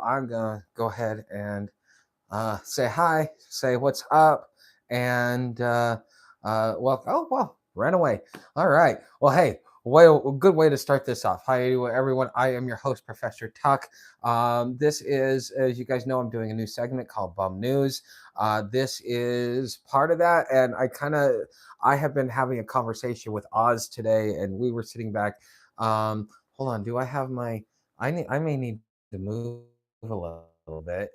I'm gonna go ahead and say hi, say what's up, and well, oh well, ran away. All right. Well, hey, a good way to start this off. Hi, everyone. I am your host, Professor Tuck. This is, as you guys know, I'm doing a new segment called BUMM News. This is part of that, and I have been having a conversation with Oz today, and we were sitting back. Hold on. Do I have my? I may need to move a little bit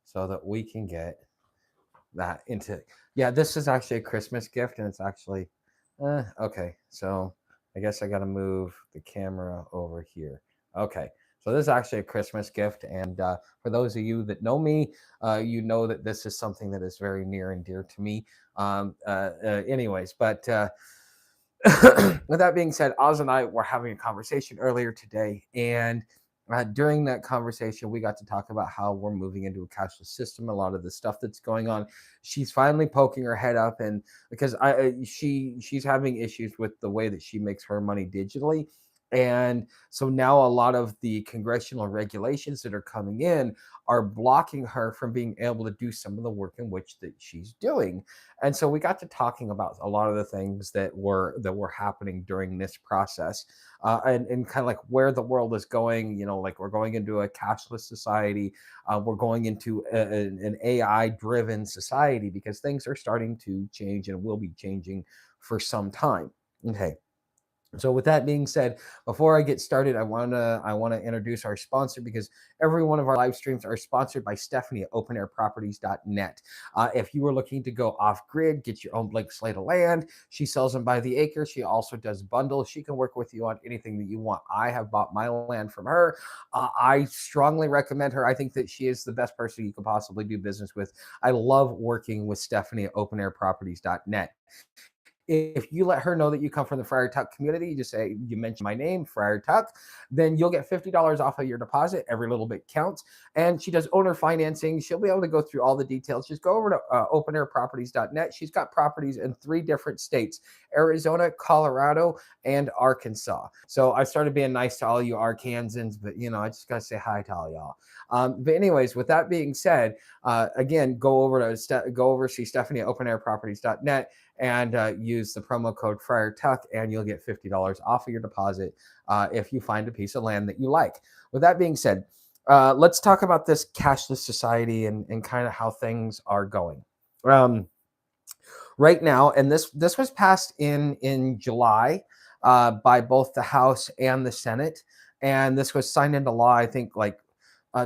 so that we can get that into. Yeah, this is actually a Christmas gift, and it's actually okay. So I guess I got to move the camera over here. Okay. So this is actually a Christmas gift, and for those of you that know me, you know that this is something that is very near and dear to me. Anyways, but with that being said, Oz and I were having a conversation earlier today, and during that conversation, we got to talk about how we're moving into a cashless system. A lot of the stuff that's going on, she's finally poking her head up, and because she's having issues with the way that she makes her money digitally. And so now a lot of the congressional regulations that are coming in are blocking her from being able to do some of the work in which that she's doing. And so we got to talking about a lot of the things that were happening during this process, and kind of like where the world is going. Like we're going into a cashless society. We're going into an AI driven society because things are starting to change and will be changing for some time. Okay. So with that being said, before I get started, I wanna introduce our sponsor, because every one of our live streams are sponsored by Stephanie at openairproperties.net. If you are looking to go off grid, get your own blank slate of land, she sells them by the acre. She also does bundles. She can work with you on anything that you want. I have bought my land from her. I strongly recommend her. I think that she is the best person you could possibly do business with. I love working with Stephanie at openairproperties.net. If you let her know that you come from the Friar Tuck community, you just say you mention my name, Friar Tuck, then you'll get $50 off of your deposit. Every little bit counts. And she does owner financing. She'll be able to go through all the details. Just go over to openairproperties.net. She's got properties in 3 different states: Arizona, Colorado, and Arkansas. So I started being nice to all you Arkansans, but I just got to say hi to all y'all. But anyways, with that being said, again, go over see Stephanie at openairproperties.net and use the promo code Friar Tuck, and you'll get $50 off of your deposit if you find a piece of land that you like. With that being said, let's talk about this cashless society and kind of how things are going. Right now, and this was passed in July by both the House and the Senate, and this was signed into law, I think, like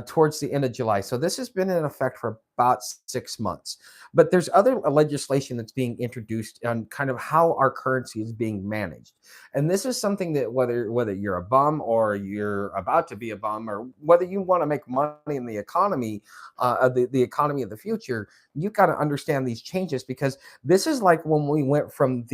towards the end of July. So this has been in effect for about 6 months. But there's other legislation that's being introduced on kind of how our currency is being managed. And this is something that whether you're a bum or you're about to be a bum, or whether you want to make money in the economy, the economy of the future, you've got to understand these changes, because this is like when we went from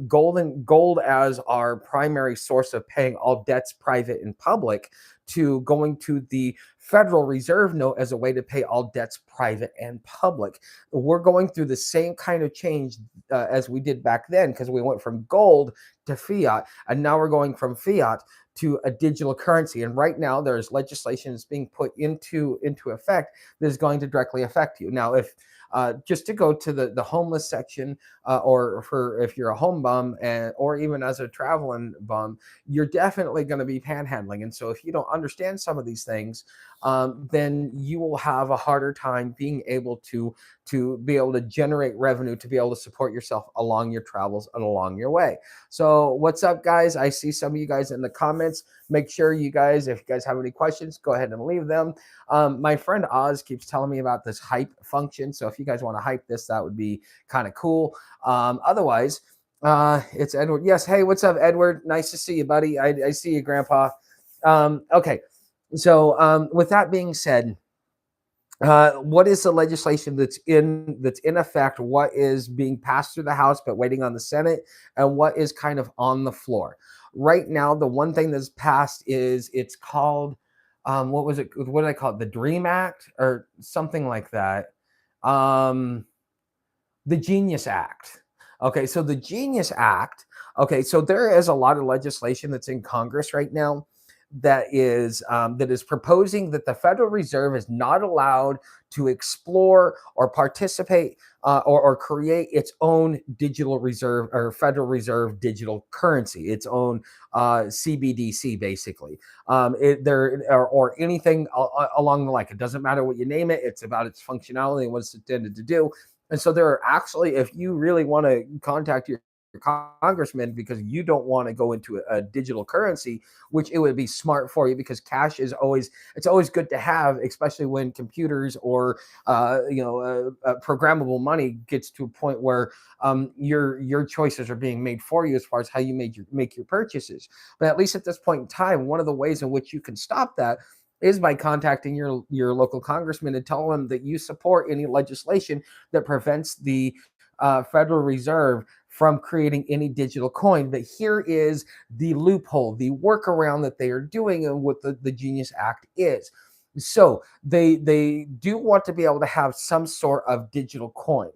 gold as our primary source of paying all debts private and public, to going to the Federal Reserve note as a way to pay all debts private and public. We're going through the same kind of change as we did back then, because we went from gold to fiat, and now we're going from fiat to a digital currency. And right now there's legislation that's being put into effect that is going to directly affect you. Now, if just to go to the homeless section, or for if you're a home bum, or even as a traveling bum, you're definitely going to be panhandling. And so if you don't understand some of these things, then you will have a harder time being able to be able to generate revenue to be able to support yourself along your travels and along your way. So what's up, guys? I see some of you guys in the comments. Make sure you guys, if you guys have any questions, go ahead and leave them. My friend Oz keeps telling me about this hype function. So if you guys want to hype this, that would be kind of cool. Otherwise, it's Edward. Yes. Hey, what's up, Edward? Nice to see you, buddy. I see you, Grandpa. Okay. So with that being said, what is the legislation that's in effect? What is being passed through the House but waiting on the Senate, and what is kind of on the floor right now? The one thing that's passed is it's called what was it? What did I call it? The Dream Act or something like that. The Genius Act. Okay, so the Genius Act. Okay, so there is a lot of legislation that's in Congress right now that is proposing that the Federal Reserve is not allowed to explore or participate or create its own digital reserve or Federal Reserve digital currency, its own CBDC, basically. Or anything along the like. It doesn't matter what you name it. It's about its functionality and what it's intended to do. And so there are actually, if you really want to contact your congressman because you don't want to go into a digital currency, which it would be smart for you because cash is always, it's always good to have, especially when computers or programmable money gets to a point where your choices are being made for you as far as how you make your purchases. But at least at this point in time, one of the ways in which you can stop that is by contacting your local congressman and tell them that you support any legislation that prevents the Federal Reserve from creating any digital coin. But here is the loophole, the workaround that they are doing, and what the Genius Act is. So they do want to be able to have some sort of digital coin.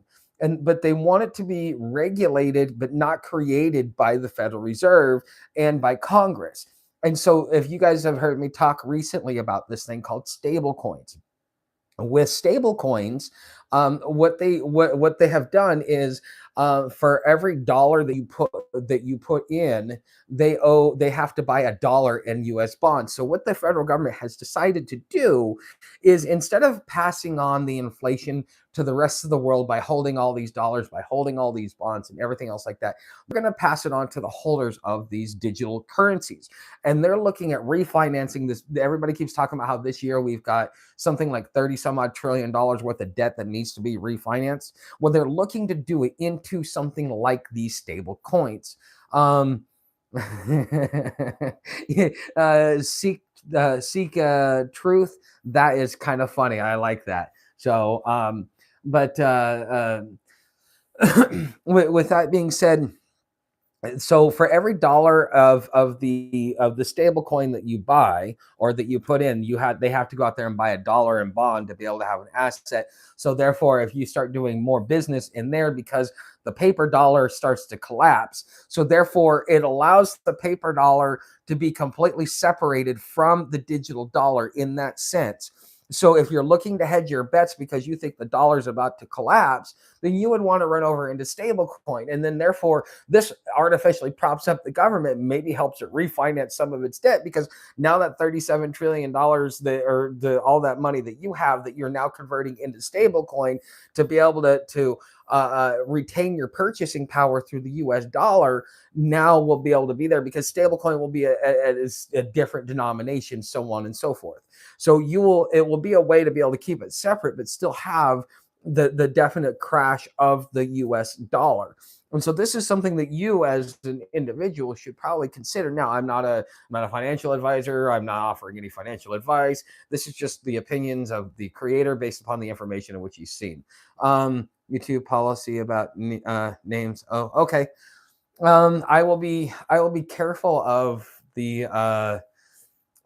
But they want it to be regulated but not created by the Federal Reserve and by Congress. And so if you guys have heard me talk recently about this thing called stable coins, with stable coins, what they have done is for every dollar that you put in, they have to buy $1 in U.S. bonds. So what the federal government has decided to do is, instead of passing on the inflation to the rest of the world by holding all these dollars, by holding all these bonds and everything else like that, we're going to pass it on to the holders of these digital currencies. And they're looking at refinancing this. Everybody keeps talking about how this year we've got something like 30 some odd $trillion worth of debt that needs to be refinanced. Well, they're looking to do it into something like these stable coins. Seek truth. That is kind of funny. I like that. So, but with that being said, so for every dollar of the stable coin that you buy or that you put in, they have to go out there and buy $1 in bond to be able to have an asset. So therefore, if you start doing more business in there, because the paper dollar starts to collapse, so therefore it allows the paper dollar to be completely separated from the digital dollar in that sense. So if you're looking to hedge your bets because you think the dollar is about to collapse, then you would want to run over into stablecoin. And then therefore, this artificially props up the government, maybe helps it refinance some of its debt, because now that $37 trillion all that money that you have that you're now converting into stablecoin to be able to retain your purchasing power through the US dollar, now will be able to be there because stablecoin will be a different denomination, so on and so forth. So it will be a way to be able to keep it separate, but still have the definite crash of the US dollar. And so this is something that you as an individual should probably consider. Now, I'm not a financial advisor. I'm not offering any financial advice. This is just the opinions of the creator based upon the information in which he's seen. YouTube policy about names. Oh, okay. I will be careful of the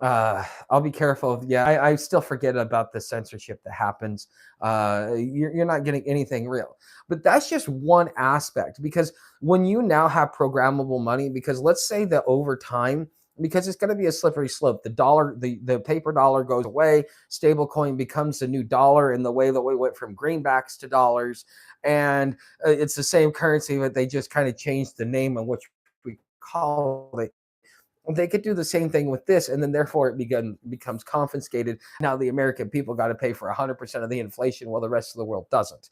I'll be careful. Yeah, I still forget about the censorship that happens. You're not getting anything real. But that's just one aspect, because when you now have programmable money, because let's say that over time, because it's going to be a slippery slope, the paper dollar goes away, stable coin becomes the new dollar in the way that we went from greenbacks to dollars. And it's the same currency, but they just kind of changed the name in which we call it. They could do the same thing with this, and then therefore it becomes confiscated. Now the American people got to pay for 100% of the inflation, while the rest of the world doesn't.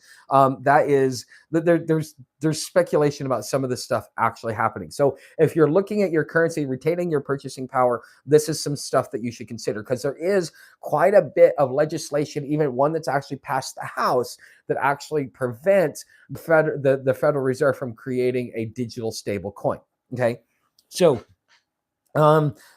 There's speculation about some of this stuff actually happening. So if you're looking at your currency, retaining your purchasing power, this is some stuff that you should consider, because there is quite a bit of legislation, even one that's actually passed the House, that actually prevents the Federal Reserve from creating a digital stable coin. Okay, so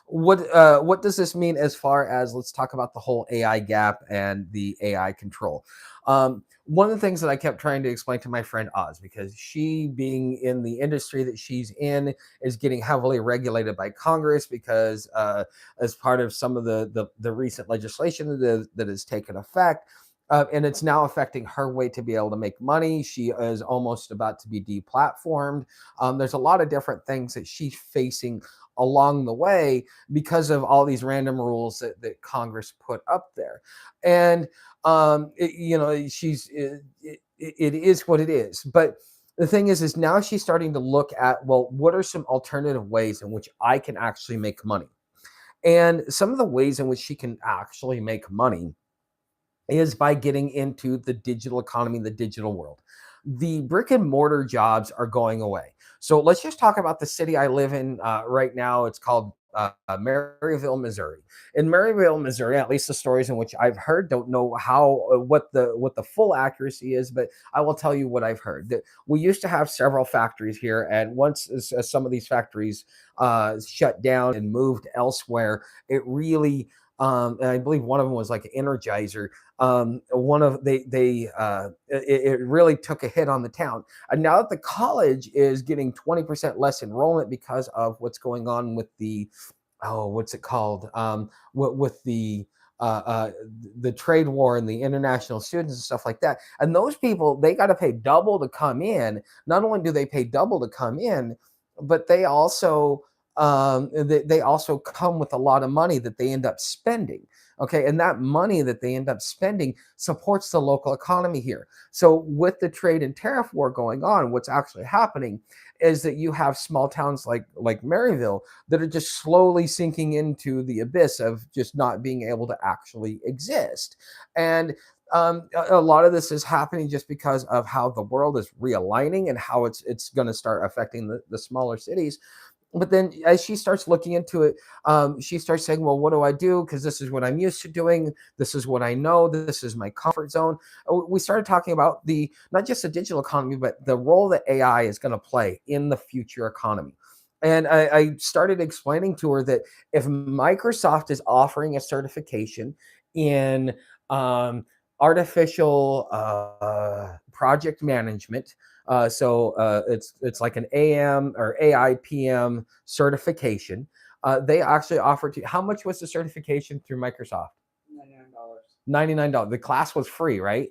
what does this mean as far as, let's talk about the whole AI gap and the AI control. One of the things that I kept trying to explain to my friend Oz, because she, being in the industry that she's in, is getting heavily regulated by Congress, because as part of some of the recent legislation that has taken effect. And it's now affecting her way to be able to make money. She is almost about to be deplatformed. There's a lot of different things that she's facing along the way because of all these random rules that Congress put up there. And it is what it is. But the thing is now she's starting to look at, well, what are some alternative ways in which I can actually make money? And some of the ways in which she can actually make money is by getting into the digital economy, the digital world. The brick and mortar jobs are going away. So let's just talk about the city I live in right now. It's called Maryville, Missouri. In Maryville, Missouri, at least the stories in which I've heard, don't know how what the full accuracy is, but I will tell you what I've heard. That we used to have several factories here, and once some of these factories shut down and moved elsewhere, it really and I believe one of them was like an Energizer. One of it really took a hit on the town. And now that the college is getting 20% less enrollment because of what's going on with the what's it called? With uh, uh, the trade war and the international students and stuff like that. And those people, they got to pay double to come in. Not only do they pay double to come in, but they also come with a lot of money that they end up spending. Okay, and that money that they end up spending supports the local economy here. So with the trade and tariff war going on, what's actually happening is that you have small towns like Maryville that are just slowly sinking into the abyss of just not being able to actually exist. And a lot of this is happening just because of how the world is realigning and how it's going to start affecting the smaller cities. But then as she starts looking into it, she starts saying, well, what do I do? Because this is what I'm used to doing. This is what I know. This is my comfort zone. We started talking about the not just the digital economy, but the role that AI is going to play in the future economy. And I started explaining to her that if Microsoft is offering a certification in artificial project management, it's like an AM or AIPM certification. They actually offered to. How much was the certification through Microsoft? $99. $99. The class was free, right?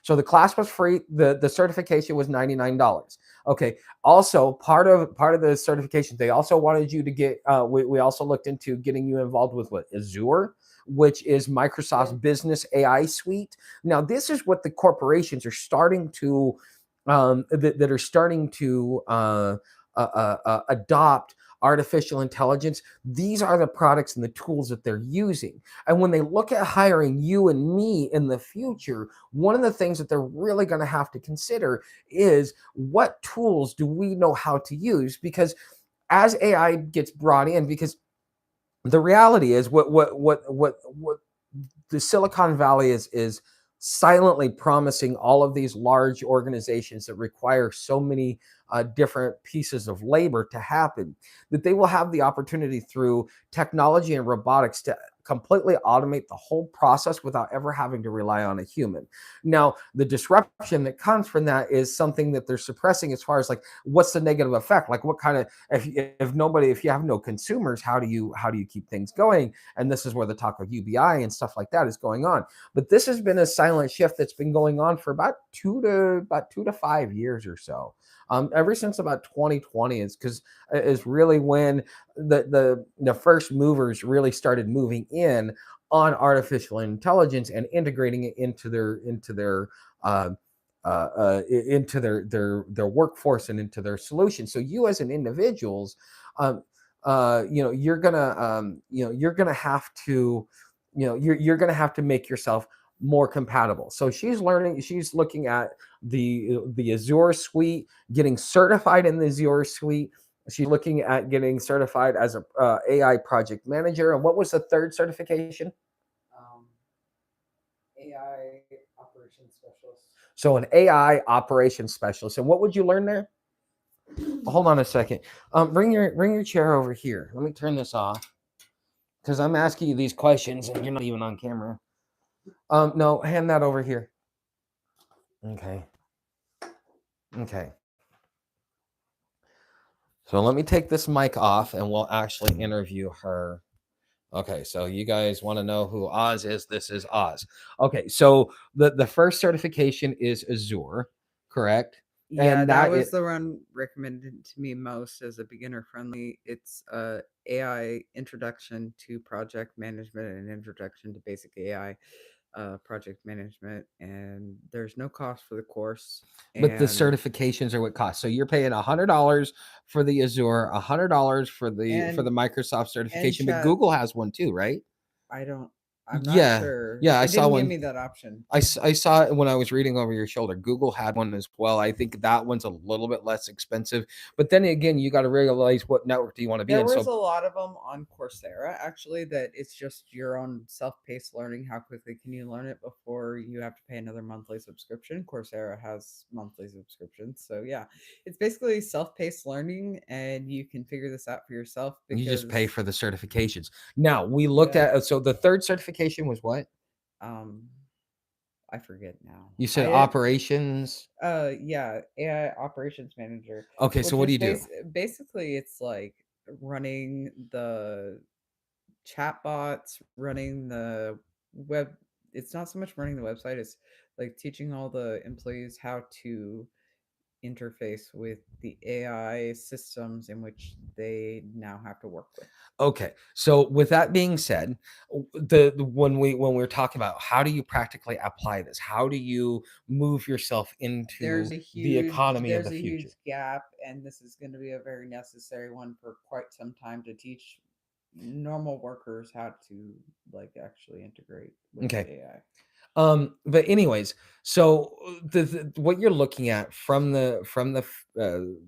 So the class was free. The certification was $99. Okay. Also, part of the certification, they also wanted you to get. We also looked into getting you involved with what Azure, which is Microsoft's business AI suite. Now, this is what the corporations are starting to that are starting to adopt artificial intelligence. These are the products and the tools that they're using. And when they look at hiring you and me in the future, one of the things that they're really going to have to consider is what tools do we know how to use? Because as AI gets brought in, because the reality is what the Silicon Valley is silently promising all of these large organizations that require so many different pieces of labor to happen, that they will have the opportunity through technology and robotics to completely automate the whole process without ever having to rely on a human. Now, the disruption that comes from that is something that they're suppressing as far as like what's the negative effect? Like what kind of if you have no consumers, how do you keep things going? And this is where the talk of UBI and stuff like that is going on. But this has been a silent shift that's been going on for about 2 to 5 years or so. Ever since about 2020 is really when the first movers really started moving in on artificial intelligence and integrating it into their workforce and into their solutions. So you as an individuals, you're gonna have to, you're gonna have to make yourself more compatible. So she's looking at the Azure suite, getting certified in the Azure suite. She's looking at getting certified as a AI project manager. And what was the third certification? AI operations specialist. So an AI operations specialist. And what would you learn there? Hold on a second. Bring your chair over here. Let me turn this off because I'm asking you these questions and you're not even on camera. No, hand that over here. Okay. Okay. So let me take this mic off and we'll actually interview her. Okay, so you guys want to know who Oz is? This is Oz. Okay, so the first certification is Azure, correct? Yeah, and that that was it the one recommended to me most as a beginner friendly. It's AI introduction to project management and introduction to basic AI project management, and there's no cost for the course. but the And certifications are what cost. So you're paying $100 for the Azure, $100 for the and Microsoft and certification, but chat, Google has one too, right? I don't, I'm not Yeah, sure. yeah, I It saw didn't give one. me that option. I saw it when I was reading over your shoulder. Google had one as well. I think that one's a little bit less expensive. But then again, you got to realize what network do you want to be There in. was So a lot of them on Coursera, actually, that it's just your own self-paced learning. How quickly can you learn it before you have to pay another monthly subscription? Coursera has monthly subscriptions. So yeah, it's basically self-paced learning, and you can figure this out for yourself you just pay because for the certifications. Now we looked yeah, at so the third certification was what? um I forget now. You said I operations. yeah, AI operations manager, Okay, so which what do is you do? basically it's like running the chatbots, running the web. It's not so much running the website, it's like teaching all the employees how to interface with the AI systems in which they now have to work with. Okay, so with that being said, when we're talking about how do you practically apply this, how do you move yourself into the economy of the There's a future? huge gap, and this is going to be a very necessary one for quite some time to teach normal workers how to like actually integrate with Okay, AI. but anyways, so what you're looking at from the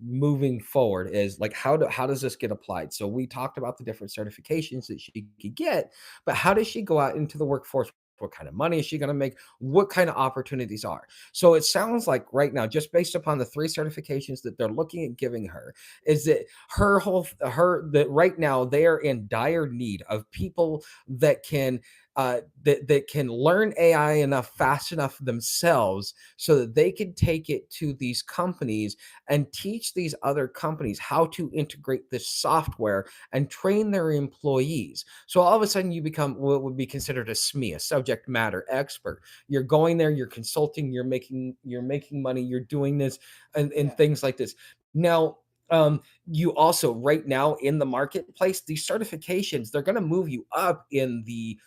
moving forward is like how does this get applied? So we talked about the different certifications that she could get, but how does she go out into the workforce? What kind of money is she going to make? What kind of opportunities are? So it sounds like right now, just based upon the three certifications that they're looking at giving her, is that her that right now they are in dire need of people that can that can learn AI enough fast enough themselves so that they can take it to these companies and teach these other companies how to integrate this software and train their employees. So all of a sudden you become what would be considered a SME, a subject matter expert. You're going there, you're consulting, you're making money, you're doing this and Yeah. things like this. Now, you also right now in the marketplace, these certifications, they're going to move you up in the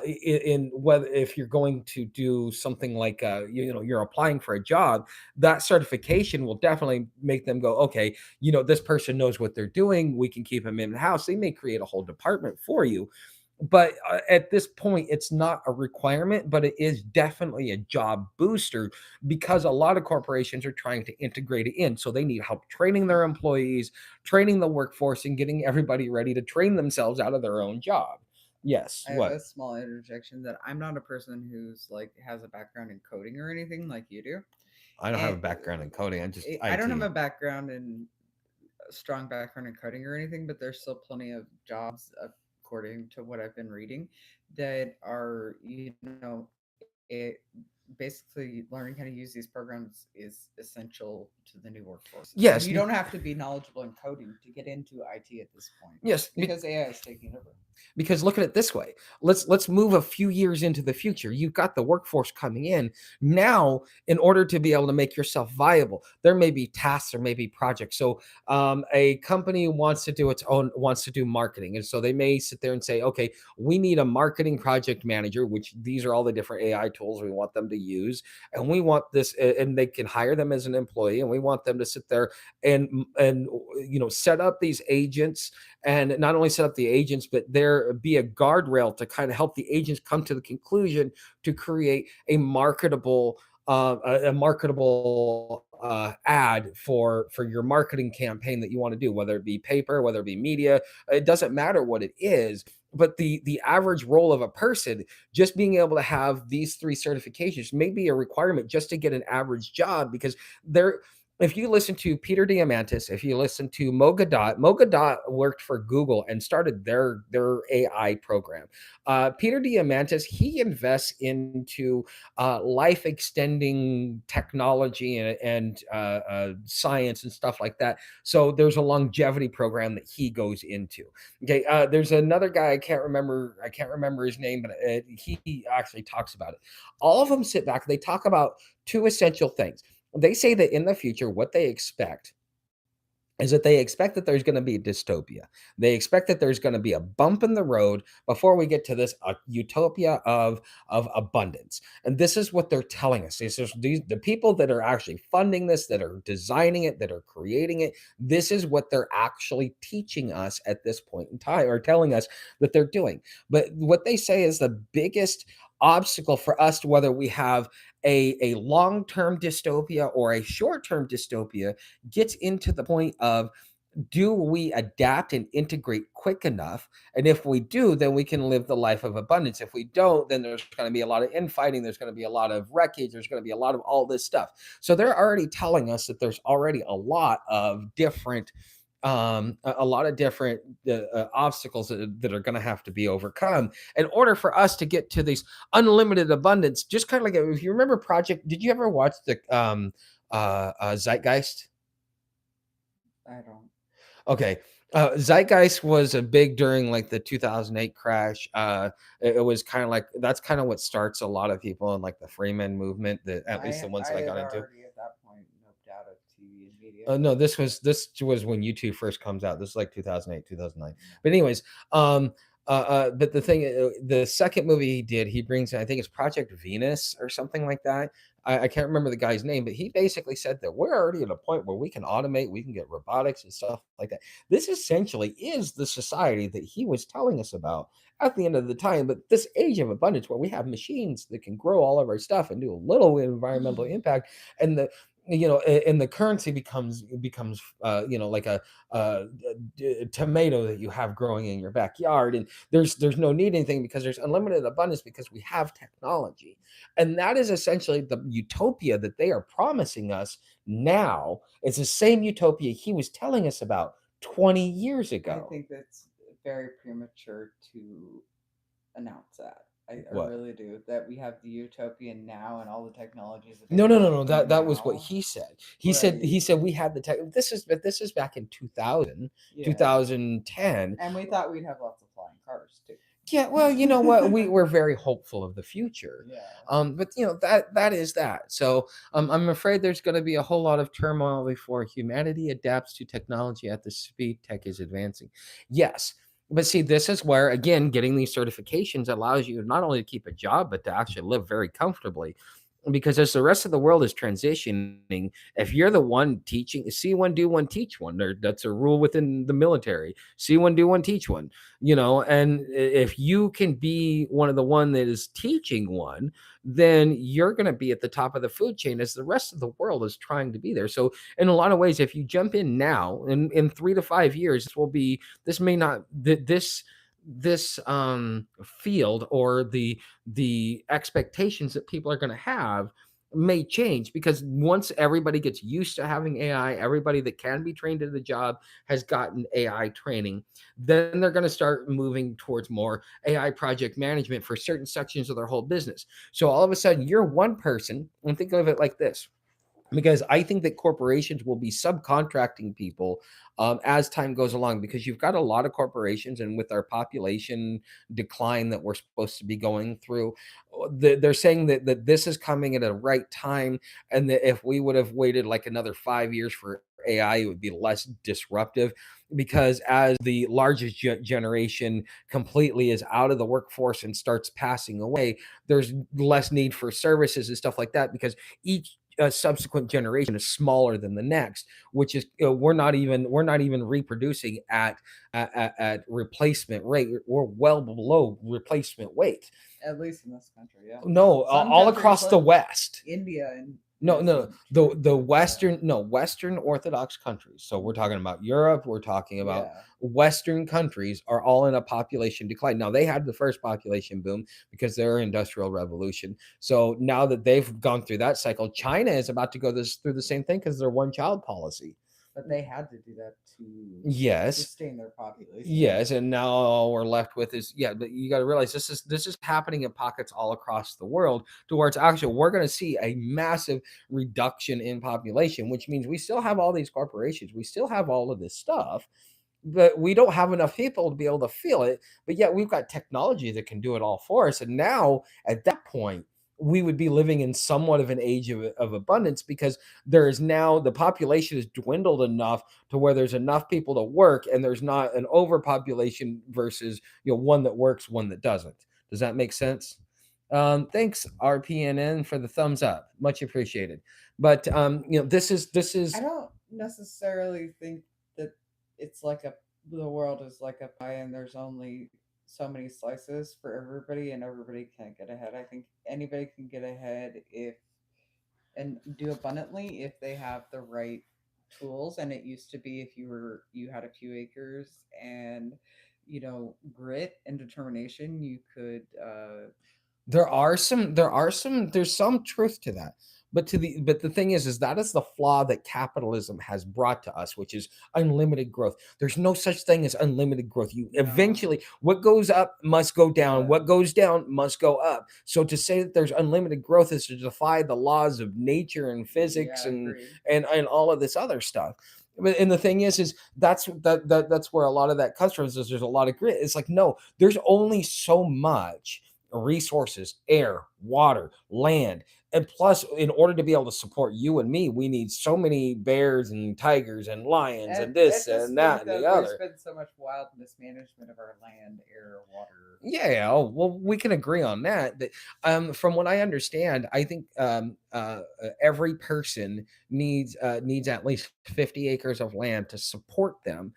in whether if you're going to do something like you know you're applying for a job, that certification will definitely make them go, okay, you know this person knows what they're doing, we can keep them in house. They may create a whole department for you, but at this point it's not a requirement, but it is definitely a job booster because a lot of corporations are trying to integrate it in, so they need help training their employees, training the workforce, and getting everybody ready to train themselves out of their own job. Yes, I have what? a small interjection that I'm not a person who's like has a background in coding or anything like you do. I don't have And a background in coding. I just I don't have IT. a background in a strong background in coding or anything, but there's still plenty of jobs, according to what I've been reading, that are, basically learning how to use these programs is essential to the new workforce. And Yes, you don't have to be knowledgeable in coding to get into IT at this point yes, because AI is taking over. because look at it this way. Let's move a few years into the future. You've got the workforce coming in now. In order to be able to make yourself viable, there may be tasks or maybe projects. So a company wants to do its own, wants to do marketing, and so they may sit there and say, okay, we need a marketing project manager, which these are all the different AI tools we want them to use, and we want this, and they can hire them as an employee, and we want them to sit there and you know set up these agents, and not only set up the agents, but there be a guardrail to kind of help the agents come to the conclusion to create a marketable a marketable ad for your marketing campaign that you want to do, whether it be paper, whether it be media. It doesn't matter what it is, but the average role of a person, just being able to have these three certifications may be a requirement just to get an average job, because they're, if you listen to Peter Diamandis, if you listen to Mo Gadot worked for Google and started their AI program. Peter Diamandis, he invests into life extending technology and science and stuff like that. So there's a longevity program that he goes into. Okay, there's another guy, I can't remember his name, but he actually talks about it. All of them sit back. They talk about two essential things. They say that in the future, what they expect is that they expect that there's going to be a dystopia. They expect that there's going to be a bump in the road before we get to this utopia of abundance. And this is what they're telling us. These the people that are actually funding this, that are designing it, that are creating it. This is what they're actually teaching us at this point in time, or telling us that they're doing. But what they say is the biggest obstacle for us to whether we have a long-term dystopia or a short-term dystopia gets into the point of, do we adapt and integrate quick enough? And if we do, then we can live the life of abundance. If we don't, then there's going to be a lot of infighting. There's going to be a lot of wreckage. There's going to be a lot of all this stuff. So they're already telling us that there's already a lot of different a lot of different obstacles that are going to have to be overcome in order for us to get to these unlimited abundance. Just kind of like, if you remember Project, did you ever watch the Zeitgeist? I don't. Okay. Zeitgeist was a big during like the 2008 crash. It was kind of like, that's kind of what starts a lot of people in like the Freeman movement, that at least the ones I that I had got into. already at that point noped out of TV and media. No, this was when YouTube first comes out. This is like 2008, 2009. But anyways, but the thing, the second movie he did, he brings, I think it's Project Venus or something like that. I can't remember the guy's name, but he basically said that we're already at a point where we can automate, we can get robotics and stuff like that. This essentially is the society that he was telling us about at the end of the time. But this age of abundance, where we have machines that can grow all of our stuff and do a little environmental impact, and the and the currency becomes like a tomato that you have growing in your backyard, and there's no need anything because there's unlimited abundance because we have technology. And that is essentially the utopia that they are promising us now. It's the same utopia he was telling us about 20 years I ago. think that's very premature to announce that. I What? really do. That we have the utopian now and all the technologies No. available That was what now. he said. He Right. said we had the tech. This is back in 2000, Yeah. 2010. And we thought we'd have lots of flying cars too. Yeah, well, you know what? We're very hopeful of the future. Yeah. But that is that. So I'm afraid there's going to be a whole lot of turmoil before humanity adapts to technology at the speed tech is advancing. Yes. But see, this is where, again, getting these certifications allows you not only to keep a job, but to actually live very comfortably. Because as the rest of the world is transitioning, if you're the one teaching, see one, do one, teach one. That's a rule within the military. See one, do one, teach one. And if you can be one of the one that is teaching one, then you're going to be at the top of the food chain as the rest of the world is trying to be there. So in a lot of ways, if you jump in now, in 3 to 5 years, this may not this field, or the expectations that people are going to have, may change, because once everybody gets used to having AI, everybody that can be trained in the job has gotten AI training, then they're going to start moving towards more AI project management for certain sections of their whole business. So all of a sudden, you're one person, and think of it like this, because I think that corporations will be subcontracting people as time goes along, because you've got a lot of corporations, and with our population decline that we're supposed to be going through, they're saying that this is coming at a right time, and that if we would have waited like another 5 years for AI, it would be less disruptive, because as the largest generation completely is out of the workforce and starts passing away, there's less need for services and stuff like that, because each subsequent generation is smaller than the next, which is we're not even reproducing at replacement rate. We're well below replacement weight. At least in this country, yeah. No, Some all countries across the like West. India and No, is no, the Western, no, Western Orthodox countries. So we're talking about Europe. We're talking about yeah. Western countries are all in a population decline. Now they had the first population boom because their industrial revolution. So now that they've gone through that cycle, China is about to go through the same thing because their one child policy. But they had to do that to Yes, sustain their population. yes, and now all we're left with is, yeah, but you got to realize this is happening in pockets all across the world, to where it's actually, we're going to see a massive reduction in population, which means we still have all these corporations, we still have all of this stuff, but we don't have enough people to be able to feel it. But yet we've got technology that can do it all for us. And now at that point, we would be living in somewhat of an age of abundance, because there is now, the population is dwindled enough to where there's enough people to work, and there's not an overpopulation versus, one that works, one that doesn't. Does that make sense? Thanks, RPNN, for the thumbs up. Much appreciated. But this is I don't necessarily think that it's like the world is like a pie and there's only so many slices for everybody and everybody can't get ahead. I think anybody can get ahead if and do abundantly if they have the right tools. And it used to be if you had a few acres and grit and determination, you could there's some truth to that. But the thing is that is the flaw that capitalism has brought to us, which is unlimited growth. There's no such thing as unlimited growth. You no. eventually, what goes up must go down, Yeah. what goes down must go up. So to say that there's unlimited growth is to defy the laws of nature and physics Yeah, and agreed. all of this other stuff. And the thing is that's where a lot of that comes from, is there's a lot of grit. It's like, no, there's only so much resources, air, water, land. And plus, in order to be able to support you and me, we need so many bears and tigers and lions and At this this and that point, and the though, there's other. been so much wild mismanagement of our land, air, water. Yeah, oh, well, we can agree on that. That from what I understand, I think every person needs at least 50 acres of land to support them.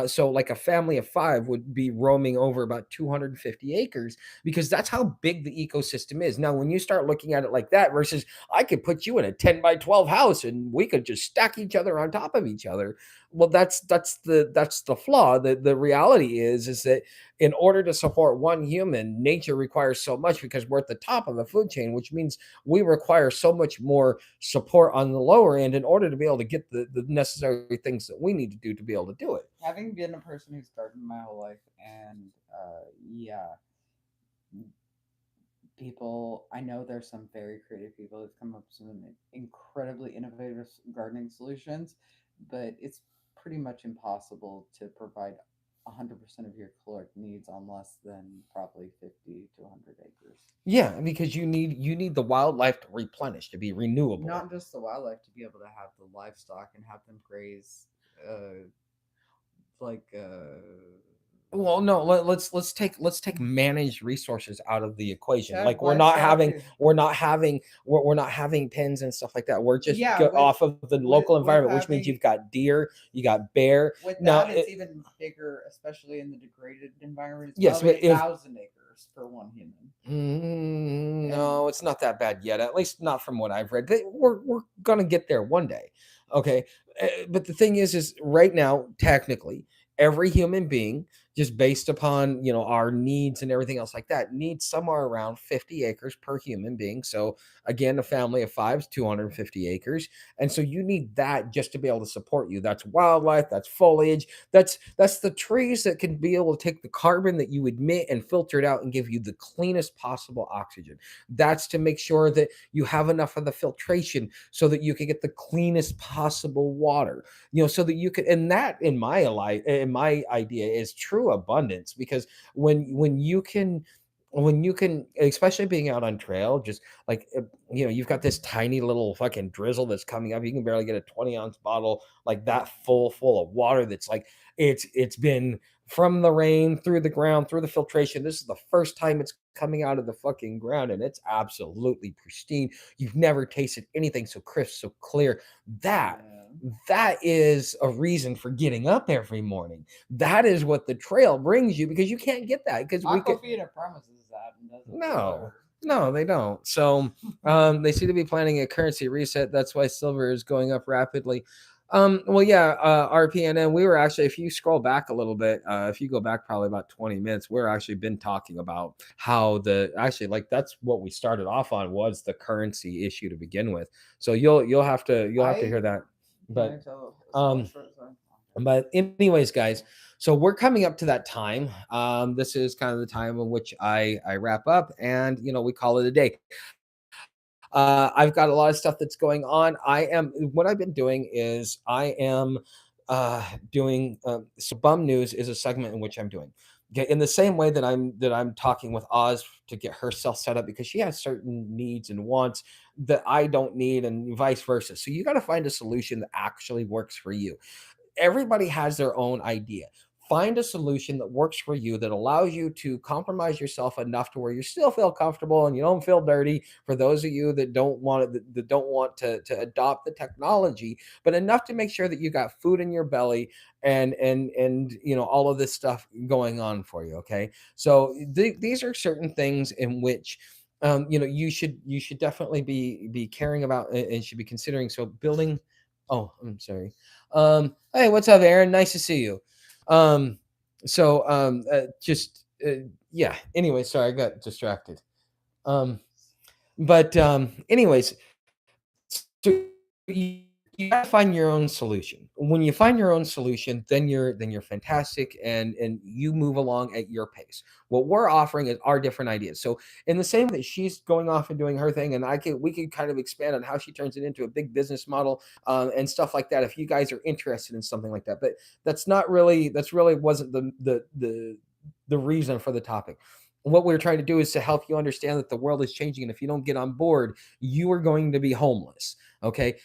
So, like a family of five would be roaming over about 250 acres, because that's how big the ecosystem is. Now, when you start looking at it like that, versus I could put you in a 10 by 12 house and we could just stack each other on top of each other. Well, that's the flaw. The reality is that in order to support one human, nature requires so much, because we're at the top of the food chain, which means we require so much more support on the lower end in order to be able to get the necessary things that we need to do to be able to do it. Having been a person who's gardened my whole life, and yeah, people, I know there's some very creative people who've come up with some incredibly innovative gardening solutions, but it's pretty much impossible to provide 100% of your caloric needs on less than probably 50 to 100 acres. Yeah, because you need the wildlife to replenish, to be renewable. Not just the wildlife, to be able to have the livestock and have them graze, uh, like Well, no, let's take managed resources out of the to equation. have Like livestock. we're not having pens and stuff like that. We're just Yeah, go off of the local with environment, which means having you've got deer, you got bear. with Now, that, it's even bigger, especially in the degraded environment. It's yes, probably but a if thousand acres for one human. And no, it's not that bad yet. At least not from what I've read. But we're gonna get there one day. Okay, but the thing is right now, technically, every human being, just based upon our needs and everything else like that, needs somewhere around 50 acres per human being. So again, a family of five is 250 acres, and so you need that just to be able to support you. That's wildlife. That's foliage. That's the trees that can be able to take the carbon that you emit and filter it out and give you the cleanest possible oxygen. That's to make sure that you have enough of the filtration so that you can get the cleanest possible water. So that you can, and that in my idea is true abundance, because when you can, especially being out on trail, just like you've got this tiny little fucking drizzle that's coming up, you can barely get a 20-ounce bottle like that full of water, that's like it's been from the rain, through the ground, through the filtration. This is the first time it's coming out of the fucking ground, and it's absolutely pristine. You've never tasted anything so crisp, so clear. that yeah, that is a reason for getting up every morning. That is what the trail brings you, because you can't get that, because we could. Aquafina promises that and doesn't No, deliver. no, they don't. So they seem to be planning a currency reset. That's why silver is going up rapidly. Well, yeah, RPNN, we were actually, if you scroll back a little bit, if you go back probably about 20 minutes, we're actually been talking about how actually, like, that's what we started off on, was the currency issue to begin with. So you'll have to I hear that. can I But tell a small um short story? but anyways, guys, so we're coming up to that time. This is kind of the time in which I wrap up, and we call it a day. I've got a lot of stuff that's going on. What I've been doing is I am doing so BUMM News is a segment in which I'm doing. Okay, in the same way that I'm talking with Oz to get herself set up because she has certain needs and wants that I don't need, and vice versa. So you got to find a solution that actually works for you. Everybody has their own idea. Find a solution that works for you that allows you to compromise yourself enough to where you still feel comfortable and you don't feel dirty. For those of you that don't want it, that don't want to adopt the technology, but enough to make sure that you got food in your belly and all of this stuff going on for you. Okay, so these are certain things in which you should definitely be caring about and should be considering. So building. Oh, I'm sorry. Hey, what's up, Aaron? Nice to see you. Um, just yeah. Anyway, sorry, I got distracted. Um, anyways, so you gotta find your own solution. When you find your own solution, then you're fantastic, and you move along at your pace. What we're offering is our different ideas. So in the same way that she's going off and doing her thing, and we could kind of expand on how she turns it into a big business model, and stuff like that. If you guys are interested in something like that, but that's really wasn't the reason for the topic. What we're trying to do is to help you understand that the world is changing, and if you don't get on board, you are going to be homeless. Okay,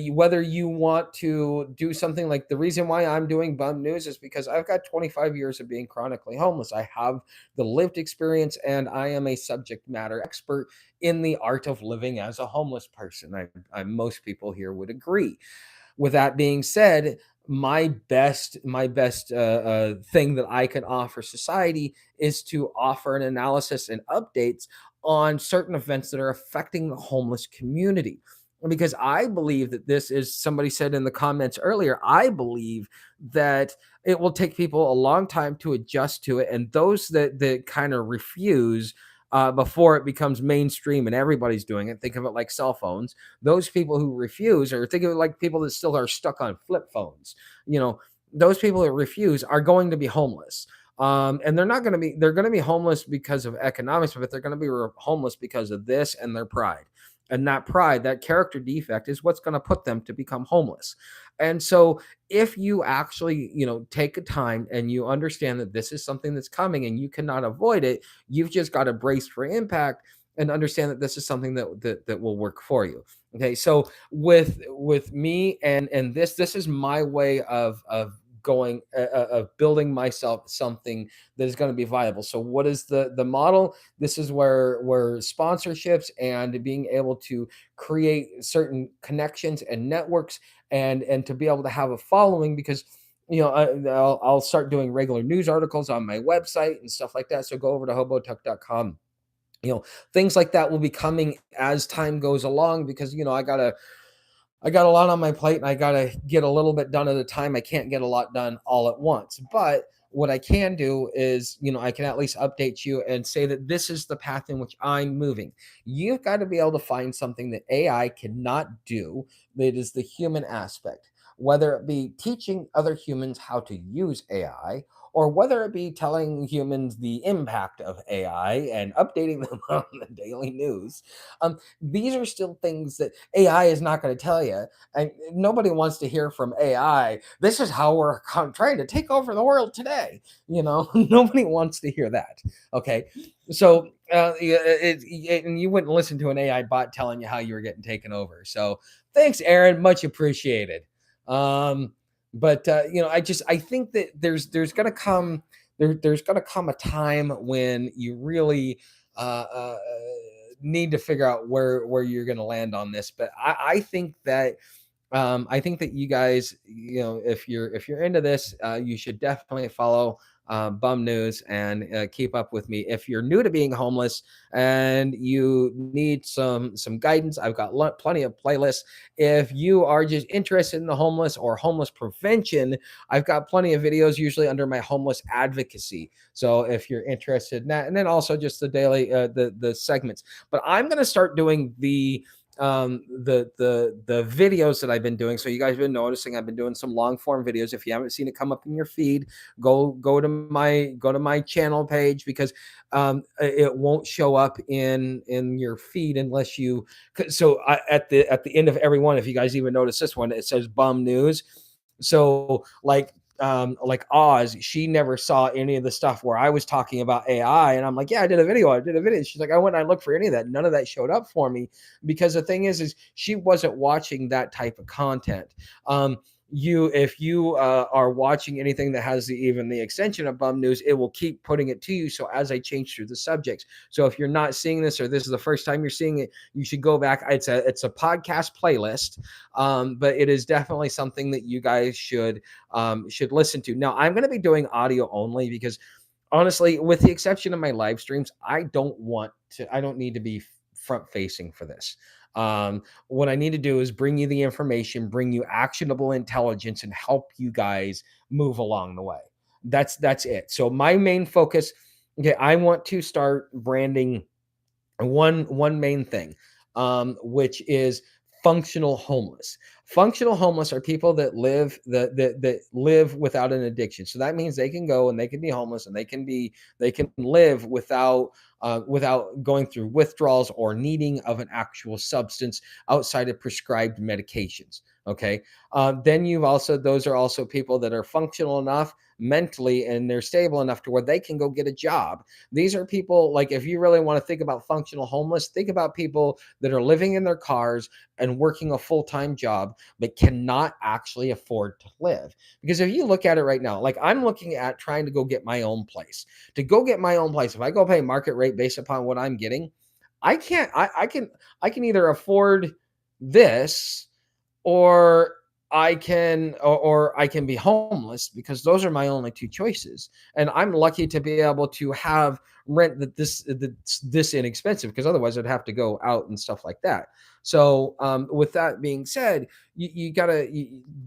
whether you want to do something like the reason why I'm doing bum news is because I've got 25 years of being chronically homeless. I have the lived experience, and I am a subject matter expert in the art of living as a homeless person. Most people here would agree. With that being said, my best thing that I can offer society is to offer an analysis and updates on certain events that are affecting the homeless community. Because I believe that this is, somebody said in the comments earlier, I believe that it will take people a long time to adjust to it. And those that kind of refuse, before it becomes mainstream and everybody's doing it, think of it like cell phones. Those people who refuse, or think of it like people that still are stuck on flip phones, you know, those people that refuse are going to be homeless. And they're going to be homeless because of economics, but they're going to be homeless because of this and their pride. And that pride, that character defect, is what's going to put them to become homeless. And so if you actually, take a time and you understand that this is something that's coming and you cannot avoid it, you've just got to brace for impact and understand that this is something that will work for you. Okay, so with me and this is my way of going of building myself something that is going to be viable. So what is the model? This is where sponsorships and being able to create certain connections and networks, and to be able to have a following, because I'll start doing regular news articles on my website and stuff like that. So go over to hobotuck.com. Things like that will be coming as time goes along, because I got a lot on my plate and I got to get a little bit done at a time. I can't get a lot done all at once. But what I can do is, I can at least update you and say that this is the path in which I'm moving. You've got to be able to find something that AI cannot do, that is the human aspect, whether it be teaching other humans how to use AI, or whether it be telling humans the impact of AI and updating them on the daily news. These are still things that AI is not going to tell you, and nobody wants to hear from AI. This is how we're trying to take over the world today. Nobody wants to hear that. Okay, so and you wouldn't listen to an AI bot telling you how you were getting taken over. So thanks, Aaron, much appreciated. But I think that there's gonna come a time when you really uh, uh, need to figure out where you're gonna land on this. But I think that you guys, if you're into this, you should definitely follow Bum News and keep up with me. If you're new to being homeless and you need some guidance, I've got plenty of playlists. If you are just interested in the homeless or homeless prevention, I've got plenty of videos, usually under my homeless advocacy. So if you're interested in that, and then also just the daily the segments. But I'm gonna start doing the videos that I've been doing. So you guys have been noticing I've been doing some long form videos. If you haven't seen it come up in your feed, go to my channel page, because it won't show up in your feed unless you. So at the end of every one, if you guys even notice this one, it says Bum News. So like like Oz, she never saw any of the stuff where I was talking about AI, and I'm like, yeah, I did a video. She's like, I went and I looked for any of that. None of that showed up for me because the thing is she wasn't watching that type of content. If you are watching anything that has even the extension of bum news, it will keep putting it to you. So as I change through the subjects, so if you're not seeing this or this is the first time you're seeing it, you should go back. It's a podcast playlist, but it is definitely something that you guys should listen to. Now I'm going to be doing audio only because honestly, with the exception of my live streams, I don't need to be front facing for this. What I need to do is bring you the information, bring you actionable intelligence, and help you guys move along the way. That's it. So my main focus, okay, I want to start branding one main thing, which is functional homeless. Functional homeless are people that live without an addiction. So that means they can go and they can be homeless and they can live without going through withdrawals or needing of an actual substance outside of prescribed medications. Okay. Then those are also people that are functional enough mentally and they're stable enough to where they can go get a job. These are people, like, if you really want to think about functional homeless, think about people that are living in their cars and working a full-time job but cannot actually afford to live. Because if you look at it right now, like I'm looking at trying to go get my own place. To go get my own place, if I go pay market rate based upon what I'm getting, I can't I can either afford this or or I can be homeless, because those are my only two choices. And I'm lucky to be able to have rent this inexpensive, because otherwise I'd have to go out and stuff like that. So with that being said, you gotta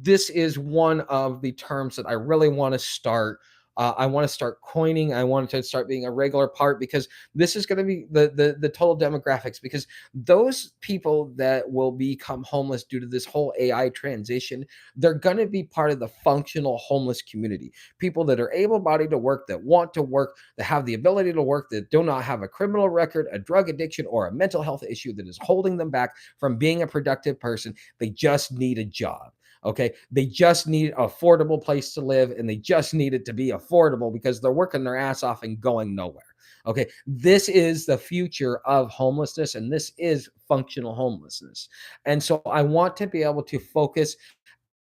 this is one of the terms that I really want to start. I want to start coining. I want to start being a regular part, because this is going to be the total demographics. Because those people that will become homeless due to this whole AI transition, they're going to be part of the functional homeless community. People that are able-bodied to work, that want to work, that have the ability to work, that do not have a criminal record, a drug addiction, or a mental health issue that is holding them back from being a productive person. They just need a job. Okay. They just need an affordable place to live, and they just need it to be affordable because they're working their ass off and going nowhere. Okay. This is the future of homelessness, and this is functional homelessness. And so I want to be able to focus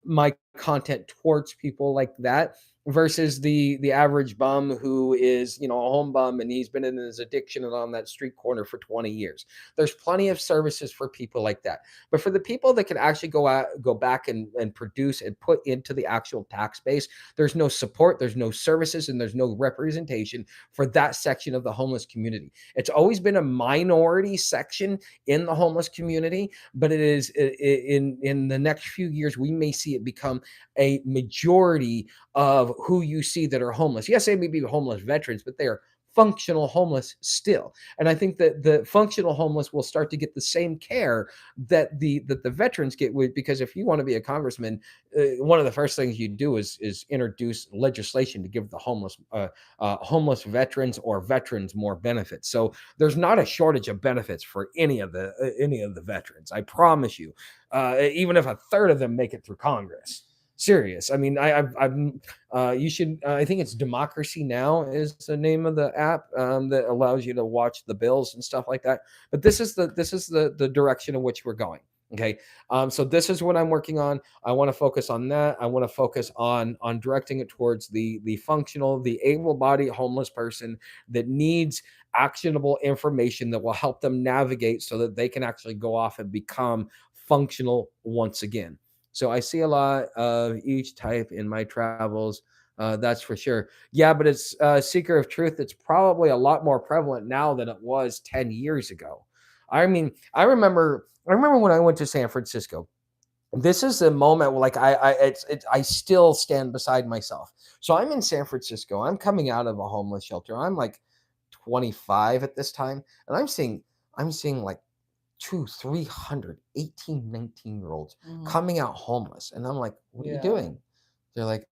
my content towards people like that versus the average bum who is, a home bum, and he's been in his addiction and on that street corner for 20 years. There's plenty of services for people like that. But for the people that can actually go back and produce and put into the actual tax base, there's no support, there's no services, and there's no representation for that section of the homeless community. It's always been a minority section in the homeless community, but it is in the next few years we may see it become a majority of who you see that are homeless. Yes, they may be homeless veterans, but they are functional homeless still. And I think that the functional homeless will start to get the same care that the veterans get with, because if you want to be a congressman, one of the first things you do is introduce legislation to give the homeless veterans or veterans more benefits. So there's not a shortage of benefits for any of the veterans. I promise you. Even if a third of them make it through Congress. Serious. I mean, you should. I think it's Democracy Now is the name of the app that allows you to watch the bills and stuff like that. But this is the direction in which we're going. Okay. So this is what I'm working on. I want to focus on that. I want to focus on directing it towards the functional, the able-bodied homeless person that needs actionable information that will help them navigate so that they can actually go off and become functional once again. So I see a lot of each type in my travels. That's for sure. Yeah, but it's seeker of truth. It's probably a lot more prevalent now than it was 10 years ago. I mean, I remember when I went to San Francisco. This is the moment where, like, I still stand beside myself. So I'm in San Francisco. I'm coming out of a homeless shelter. I'm like 25 at this time, and I'm seeing like two, 300, 18, 19-year olds Mhm. coming out homeless. And I'm like, what are you Yeah. doing? They're like,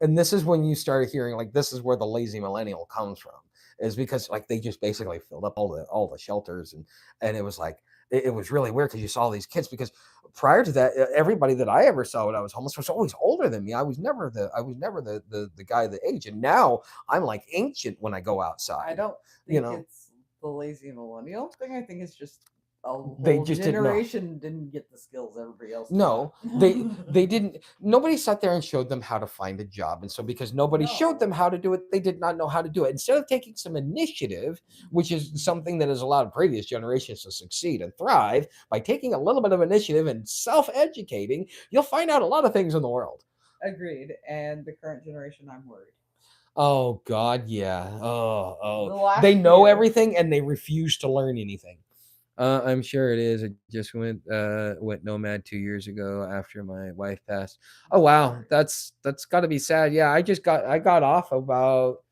and this is when you start hearing, like, this is where the lazy millennial comes from, is because, like, they just basically filled up all the shelters. And it was like, it was really weird because you saw these kids. Because prior to that, everybody that I ever saw when I was homeless was always older than me. I was never the guy the age. And now I'm like ancient when I go I outside. don't You think know, it's the lazy millennial thing. I think it's just a they whole just didn't know. generation didn't get the skills everybody else got. No, they didn't. Nobody sat there and showed them how to find a job, and so because nobody showed them No. how to do it, they did not know how to do it. Instead of taking some initiative, which is something that has allowed previous generations to succeed and thrive, by taking a little bit of initiative and self-educating, you'll find out a lot of things in the world. Agreed. And the current generation, I'm worried. Oh God, yeah. The They last know few. everything and they refuse to learn anything. I'm sure it is. I just went nomad 2 years ago after my wife passed. Oh wow, that's got to be sad. Yeah, I got off about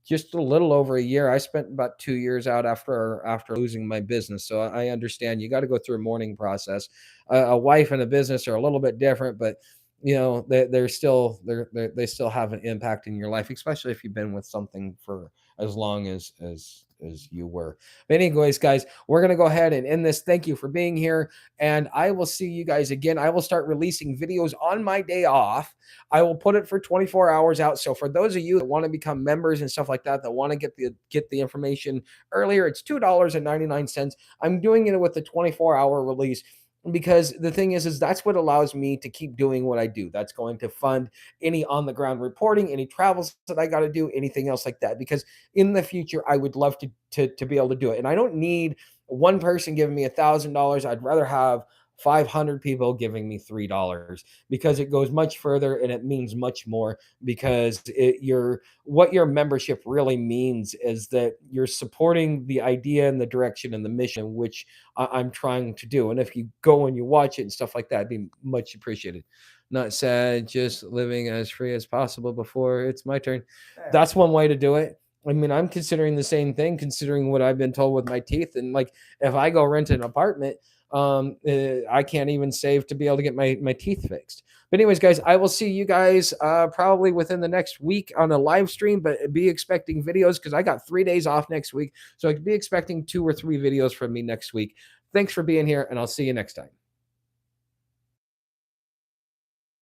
just a little over a year. I spent about 2 years out after losing my business, so I understand you got to go through a mourning process. A wife and a business are a little bit different, but they're still they still have an impact in your life, especially if you've been with something for as long as you were. But anyways, guys, we're gonna go ahead and end this. Thank you for being here, and I will see you guys again. I will start releasing videos on my day off. I will put it for 24 hours out. So for those of you that want to become members and stuff like that want to get the information earlier, it's $2.99. I'm doing it with the 24-hour release because the thing is that's what allows me to keep doing what I do. That's going to fund any on the ground reporting, any travels that I got to do, anything else like that. Because in the future, I would love to be able to do it, and I don't need one person giving me $1,000. I'd rather have 500 people giving me $3 because it goes much further and it means much more because what your membership really means is that you're supporting the idea and the direction and the mission in which I'm trying to do. And if you go and you watch it and stuff like that, it'd be much appreciated. Not sad, just living as free as possible before it's my turn. That's one way to do it. I mean, I'm considering the same thing, considering what I've been told with my teeth. And like, if I go rent an apartment, I can't even save to be able to get my teeth fixed. But anyways, guys, I will see you guys probably within the next week on a live stream, but be expecting videos because I got 3 days off next week. So I could be expecting 2 or 3 videos from me next week. Thanks for being here, and I'll see you next time.